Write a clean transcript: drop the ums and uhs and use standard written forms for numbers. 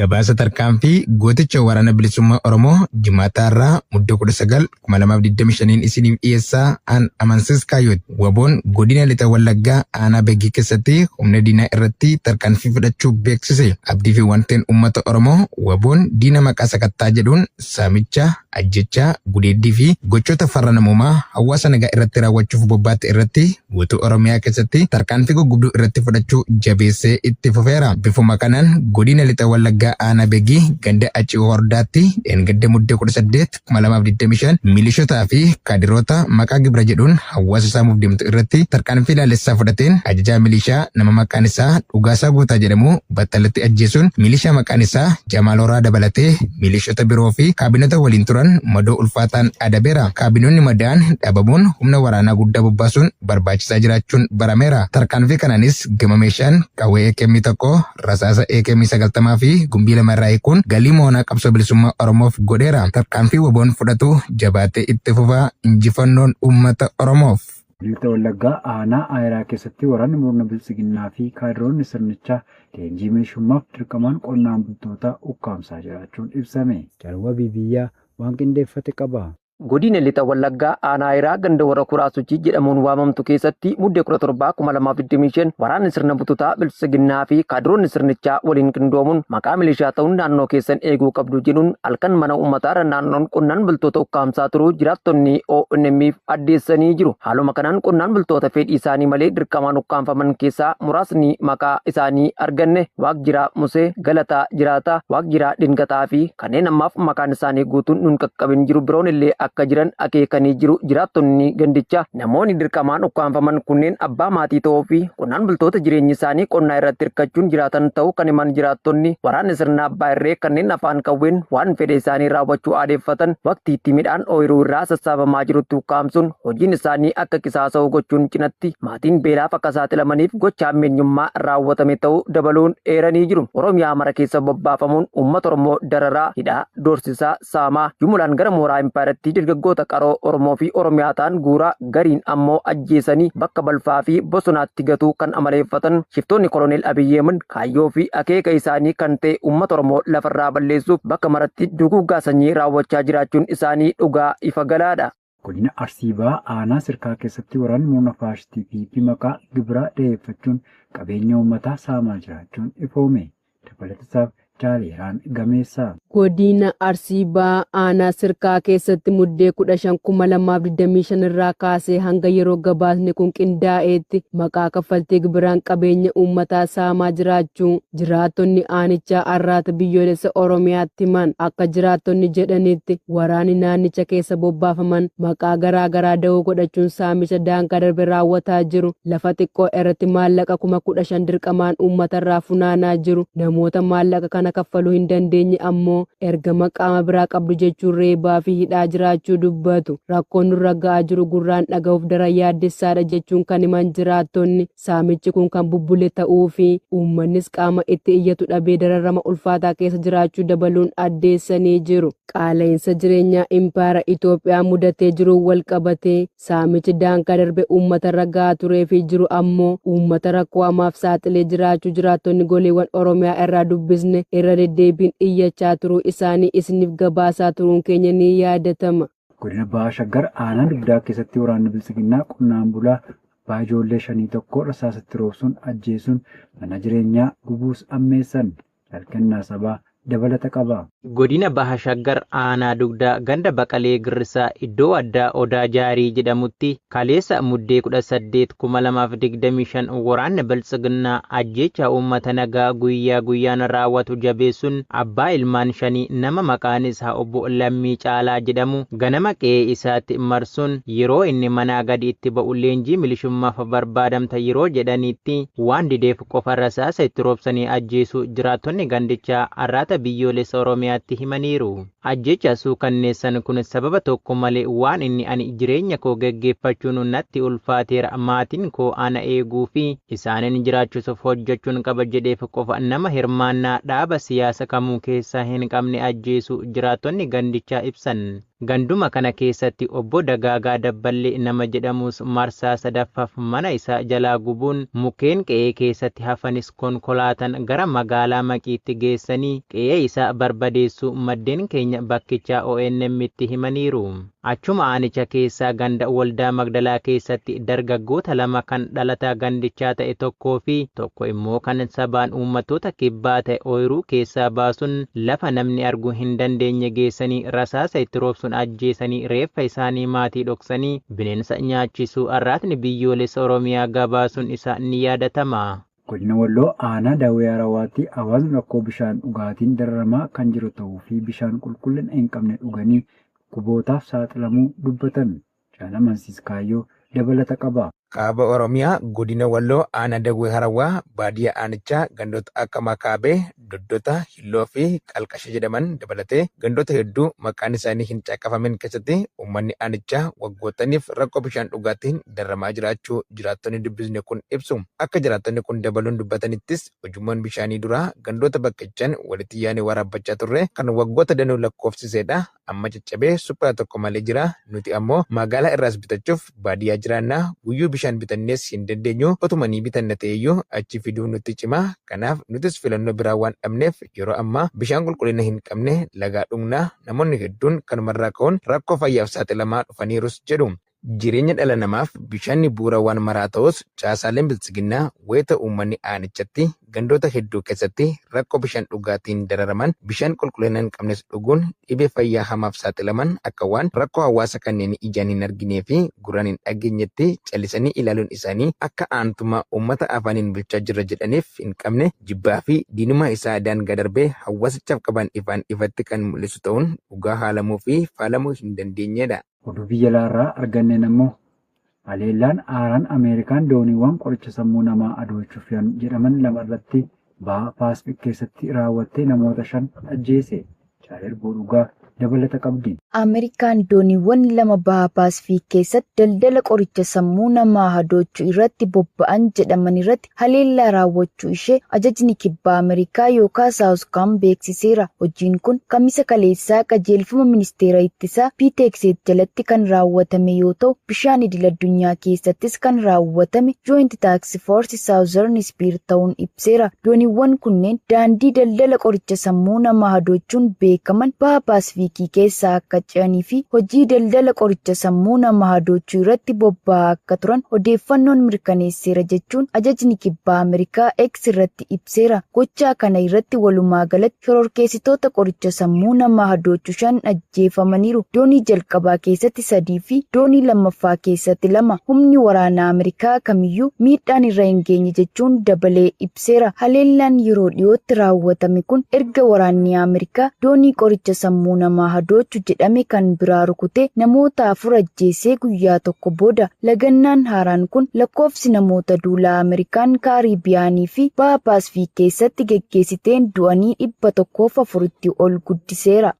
Gabaasa tarkaanfii gooticha waraana bilisummaa Oromoo Jimaataarraa Muddee 19 2025 isiniif dhiyeessaa an amansiis kaayyoo waboon godina lixa Wallaggaa aanaa Beegii keessatti humna diinaa irratti tarkaanfii fudhachuu beeksise. Abdii fi wanteen uummata Oromoo waboon diina maqaa sakattaa jedhuun saamicha, ajjechaa, gudeeddii fi gochoota farra namummaa hawaasa nagaa irratti raawwachuuf bobbaate irratti guutuu Oromiyaa keessatti tarkaanfii gurguddoo irratti fudhachuu jabeessee itti fufeera. Bifuma kanaan godina lixa Wallaggaa aanaa Beegii ganda Acii Hordaatti dheengadda Muddee 18 2025 milishotaa fi kaadiroota maqaa gibira jedhuun hawaasa saamuuf deemtu irratti tarkaanfii laalessaa fudhateen ajajaa milishaa nama maqaan isaa Dhugaasaa Guutaa jedhamu battalatti ajjeesuun milishaa maqaan isaa Jamaal Horaa dabalatee milishota biroo fi kaabinota waliin turan madoo ulfaataan adabeera. Kaabinoonni madaan dhabamuun humna waraanaa guddaa bobbaasuun barbaachisaa jiraachuun barameera. Tarkaanfii kanaanis gama meeshaan qawwee AKM 1 rasaasa AKM 90 fi gumbii lama irraa hiikuun galii moonaa qabsoo bilisummaa Oromoof godheera. Tarkaanfii waboon fudhatu jabaatee itti fufaa injifannoon uummata Oromoof. Lixa Wallaggaa aanaa Aayiraa keessatti waraanni murna bilisiginnaa fi kaadiroonni sirnichaa leenjii milishummaaf dirqamaan qonnaan bultoota ukkaamsaa jiraachuun ibsame. Jalwabii biyyaa waan qindeeffate qaba. Godina lixa Wallaggaa aanaa Aayiraa ganda warra kuraa sochii jedhamuun waamamtu keessatti Muddee 17 2025 waraanni sirna bututaa bilisiginnaa fi kaadiroonni sirnichaa waliin qindoomuun maqaa milishaa ta'uun naannoo keessan eeguu qabdu jedhuun halkan mana uummataa naannoon qonnaan bultoota ukkaamsaa turuu jiraattonni ONM'f addeessanii jiru. Haaluma kanaan qonnaan bultoota fedhii isaanii malee dirqamaan ukkaanfaman keessaa muraasni maqaa isaanii arganne Waaqjiraa Musee, Galataa Jiraataa, Waaqjiraa Dhingataa fi kanneen ammaaf maqaan isaanii guutuun nun qaqqabin jiru biroon illee akka jiran akeekanii jiru. Jiraattonni gandicha namoonni dirqamaan ukkaanfaman kunneen abbaa maatii ta'uu fi qonnaan bultoota jireenyi isaanii qonnaa irratti hirkachuun jiraatan ta'uu kan himan jiraattonni waraanni sirna abbaa irree kanneen afaan qawween waan fedhe isaanii raawwachuu aadeeffatan waqtiitti midhaan ooyiruu irraa sassaabamaa jirutti ukkaamsuun hojiin isaanii akka qisaasa'u gochuun cinatti maatiin beelaaf akka saaxilamaniif gocha ammeenyummaa raawwatame ta'uu dabaluun eeranii jiru. Oromiyaa mara keessa bobbaafamuun uummata Oromoo dararaa, hidhaa, doorsisaa, saamaa jumulaan gara mooraa impaayiraatti dargaggoota qaroo Oromoo fi Oromiyaa ta'an guuraa gariin ammoo ajjeesanii bakka balfaa fi bosonaatti gatuu kan amaleeffatan shiftoonni koloneel Abiyyi Ahmed kaayyoo fi akeeka isaanii kan ta'e uummata Oromoo lafarraa balleessuuf bakka maratti duguuggaa sanyii raawwachaa jiraachuun isaanii dhugaa ifa galaadha. Godina Arsii Bahaa aanaa Sirkaa keessatti waraanni murna faashistii fi maqaa gibiraa dhiyeeffachuun qabeenya uummataa saamaa jiraachuun ifoome. Dabalatasaaf Jaaleeraan Gameessaa. Godina Arsii Bahaa aanaa Sirkaa keessatti Muddee 15 2025 irraa kaasee hanga yeroo gabaasni kun qindaa'eetti maqaa kaffaltii gibiraan qabeenya uummataa saamaa jiraachuu jiraattonni aanichaa arraata biyyoolessa Oromiyaatti himan. Akka jiraattonni jedhanitti waraanni naannicha keessa bobbaafaman maqaa garaa garaa da'oo godhachuun saamicha daangaa darbe raawwataa jiru. Lafa xiqqoo irratti maallaqa 15,000 dirqamaan uummatarraa funaanaa jiru. Namoota maallaqa kana kaffaluu hin dandeenye ammoo ergama qaama biraa qabdu jechuun reebaa fi hidhaa jiraachuu dubbatu. Rakkoon nurra ga'aa jiru gurraan dhaga'uuf daran yaaddessaadha jechuun kan himan jiraattonni saamichi kun kan bubbule ta'uu fi uummannis qaama itti iyyatu dhabee dararama ulfaataa keessa jiraachuu dabaluun addeessanii jiru. Qaala'insa jireenyaa impaayera Itoophiyaa mudatee jiru wal qabatee saamichi daangaa darbe uummatarra ga'aa turee fi jiru ammoo uummata rakkoo hamaaf saaxilee jiraachuu jiraattonni goleewwan Oromiyaa irraa dubbisne irra deddeebiin iyyachaa turuu isaanii isiniif gabaasaa turuun keenya ni yaadatama. Godina Bahaa Shaggar aanaa Dugdaa keessatti waraanni bilisiginnaa qonnaan bulaa abbaa ijoollee 5 rasaasatti roobsuun ajjeesuun mana jireenyaa gubuus ammeessan. Jalkannaa sabaa dabalata qaba. Godina Bahaa Shaggar aanaa Dugdaa ganda Baqalee Girrisaa iddoo addaa Odaa Jaarii jedhamutti kaleessa Muddee 18 2025 waraanni bilisiginnaa ajjeechaa uummata nagaa guyyaa guyyaan raawwatu jabeessuun abbaa ilmaan 5 nama maqaan isaa obbo Lammii Caalaa jedhamu ganama qe'ee isaatti marsuun yeroo inni manaa gadi itti ba'u leenjii milishummaaf barbaadamta yeroo jedhanitti waan dideef qofa rasaasa itti roobsanii ajjeesuu jiraattonni gandichaa arraata biyyoolessa Oromiyaatti himaniiru. Ajjecha suukanneessan kun sababa tokko malee waan inni ani jireenya koo gaggeeffachuun natti ulfaateera maatiin koo ana eeguu fi isaanin jiraachuuf hojjechuun qaba jedheef qofa nama hirmaannaa dhaaba siyaasa kamuu keessaa hin qabne ajjeesu jiraattonni gandichaa ibsan. Ganduma kana keessatti obbo Dagaagaa Dabballee nama jedhamus marsaa sadaffaaf mana isaa jalaa gubuun mukkeen qe'ee keessatti hafanis konkolaataan gara magaalaa Maqiitti geessanii qe'ee isaa barbadeessuu maddeen keenya bakkichaa ONM'tti himaniiru. Achuma aanicha keessaa ganda waldaa Magdalaa keessatti dargaggoota lama kan dhalataa gandichaa ta'e tokkoo fi tokko immoo kan sabaan uummattoota kibbaa ta'e ooyiruu keessaa baasuun lafa namni arguu hin dandeenye geessanii rasaasa itti roobsuun ajjeesanii reeffa isaanii maatii dhoksanii bineensa nyaachisuu arraatni biyyoolessa Oromiyaa gabaasuun isaa ni yaadatama. Godina Walloo aanaa Daawwee Arawaatti hawaasni rakkoo bishaan dhugaatiin dararamaa kan jiru ta'uu fi bishaan qulqullina hin qabne dhuganii dhukkubotaaf saaxilamuu dubbatan. Caalaa Mansiis Kaayyoo dabalata qaba. Kaaba Oromiyaa godina Walloo aanaa Daawwee Arawaa baadiyyaa aanichaa gandoota akka Makaabee, Doddota, Hilloo fi Qalqasha jedhaman dabalatee gandoota hedduu maqaan isaanii hin caqafamin keessatti uummanni aanichaa waggootaniif rakkoo bishaan dhugaatiin dararamaa jiraachuu jiraattonni dubbisne kun ibsu. Akka jiraattonni kun dabaluun dubbatanittis ujummoon bishaanii duraa gandoota bakkichaan walitti yaane waraabbachaa turre kan waggoota danuu lakkoofsisedha. Amma caccabee suphaa tokko malee jira. Nuti ammoo magaalaa irraas bitachuuf baadiyyaa jiraannaa guyyuu bishaan bitannees hin dandeenyu. Otuma ni bitanna ta'eyyuu achi fiduu nutti cimaa. Kanaaf nutis filannoo biraa waan dhabneef yeroo ammaa bishaan qulqullina hin qabne lagaa dhugnaa. Namoonni hedduun kanumarraa ka'uun rakkoo fayyaaf saaxilamaa dhufaniirus jedhu. Jireenya dhala namaaf bishaanni bu'uura waan maraa ta'us caasaaleen bilchiginnaa wayita uummanni aanichatti gandoota hedduu keessatti rakkoo bishaan dhugaatiin dararaman bishaan qulqullina hin qabnes dhuguun dhibee fayyaa hamaaf saaxilaman akka waan rakkoo hawaasa kanneen ijaan hin arginee fi gurraan hin dhageenyetti callisanii ilaaluun isaanii akka aantummaa uummata afaaniin bulchaa jirra jedhaniif hin qabne jibbaa fi diinummaa isaa daangaa darbee hawaasichaaf qaban ifaan ifatti kan mul'isu ta'uun dhugaa haalamuu fi faalamuu hin dandeenyedha. Oduu biyya alaarraa arganne ammoo haleellaan aaraan Ameerikaan dooniiwwan qoricha sammuu namaa adoochuuf jedhaman lama irratti baha Paasifik keessatti raawwattee namoota 5 ajjeese. Caalaa Boodhugaa dabalata qabdi. Ameerikaan dooniiwwan lama baha Paasifik keessatti daldala qoricha sammuu namaa adoochuu irratti bobba'an jedhaman irratti haleellaa raawwachuu ishee ajajni kibbaa Ameerikaa yookaan Saawuskaam beeksiseera. Hojiin kun kamisa kaleessaa qajeelfama ministeera ittisaa Piiteekseet jalatti kan raawwatame yoo ta'u bishaan idil addunyaa keessattis kan raawwatame Joint Task Force Southern Spear ta'uun ibseera. Dooniiwwan kunneen daandii daldala qoricha sammuu namaa adoochuun beekaman baha Paasifikii keessaa akka ce'anii fi hojii daldala qoricha sammuu namaa adoochuu irratti bobba'aa akka turan odeeffannoon mirkaneesseera jechuun ajajni kibbaa Ameerikaa X irratti ibseera. Gochaa kana irratti walumaa galatti shororkeessitoota qoricha sammuu namaa adoochuu 5 ajjeefamaniiru. Doonii jalqabaa keessatti 3 fi doonii lammaffaa keessatti 2 humni waraanaa Ameerikaa kamiyyuu miidhaan irra hin geenye jechuun dabalee ibseera. Haleellaan yeroo dhiyootti raawwatame kun erga waraanni Ameerikaa doonii qoricha sammuu namaa adoochuu jedhame kan biraa rukutee namoota 4 ajjeesee guyyaa tokko booda lagannaan haaraan kun lakkoofsi namoota duulaa Ameerikaan Kaaribiyaanii fi baha Paasifik keessatti geggeessiteen du'anii 104tti ol guddiseera.